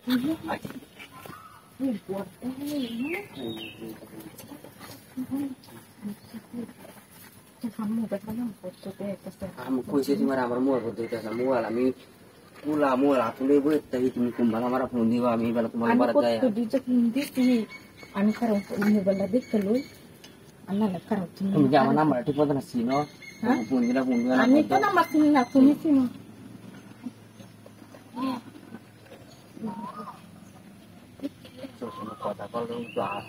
Kamu kuisi di mana bermuar betul semua lah. Mi pula mula aku lebih tadi tu kumbang amara pun di kami bala kumbang barat gaya. Aku tu dijak hindi ti anu karang ini bala dek kalau anak nak karang tu. Kamu jangan nama tu pun nasi no. Pun kita pun dua. Ani tu nama sini nak tu ni sini. So semua kota kalau tu ah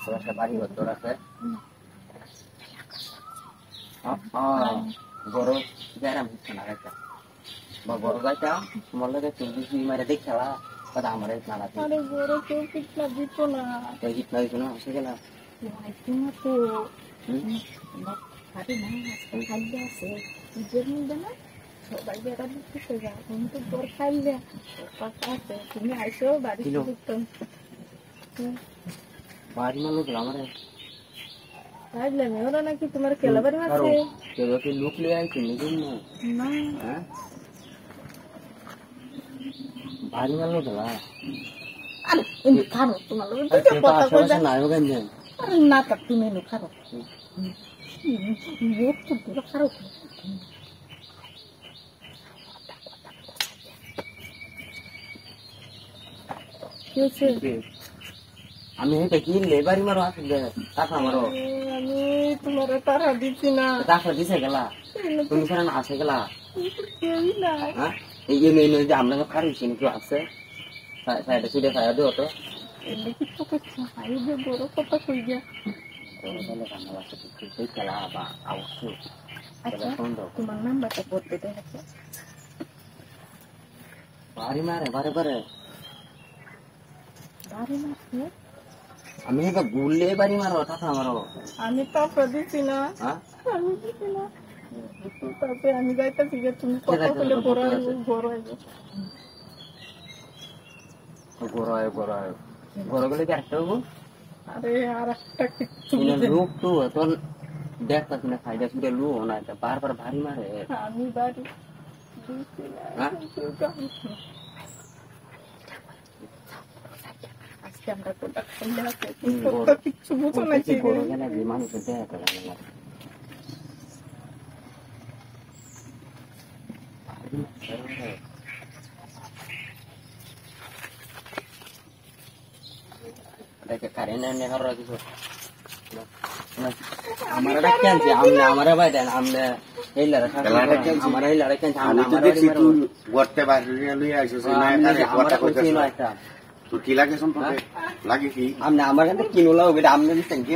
selesai bari betul rasa. Goro garam kena kata. Goro kata, semula kita tulis di mana dek salah, pada amara itu nala. Ada goro tu kita gitu lah. Kayak gitu lagi tu, segala. Wah itu mah tu. Hari mana ada sih. Jadi mana? Coba dia kan itu saja untuk berkali. Pakai tu, ini aisyah baru itu. Bari malu kelamar. आज ले मैं और ना कि तुम्हारे केला बारी बात है चलो कि लुक ले आई कि नहीं ना हां भारी वाला चला अरे इन खानो तुम्हारे लोग तो पता कोई ना ना होगा नहीं अरे ना तब तुम्हें लो खानो ये तो पूरा खानो कैसे আমি এই কি লেবারি মারো আসলে টাকা মারো আমি তোমার টাকা দিছি না টাকা দিছে গেলা তুমি কেন আসে গেলা এই না হ্যাঁ এই যে যে আমরা খারিছি নাকি আছে সাইডে সুদে খায়া দিও তো এই কিছু কিছু খাই যে বড় কথা কই যা তাহলে কান্না আছে তুই খেলা বা আউসু আচ্ছা তোমার নাম্বারটা বলতে দে বাড়ি মারে বারে বারে বাড়ি মারছে আমি তো গুললে বাড়ি মারো টাকা মারো আমি তো প্রদিছি না হ্যাঁ আমি দিছি না তাতে আমি যাইতাছি যে তুমি কথা বলে বড় বড় গেলে কি একটা হবো আরে আর একটা কিছু লোক তো তোর দেখতাছি না খাইটা শুধু লু না এটা বারবার ভারী মারে আমি বাড়ি দিছি না আমরা প্রোডাকশন দেখাতে তো কিছু বুঝো না কি বড় গেলে বিমান উঠতে হবে না দেখে কারেন্ট এনে করার কিছু আমরা রাখেন যে আমরা ভাই দেন আমরা এই লড়াই আমরা এই লড়াই কেন আমি তো দেখছি তুই গড়তে বাইরে লই আইছস না আরে কথা কইছিস না তো কি লাগে সম্পর্কে লাগে কি আমরা আমার কাছে কিনোলাও এটা আমরা দিছেন কি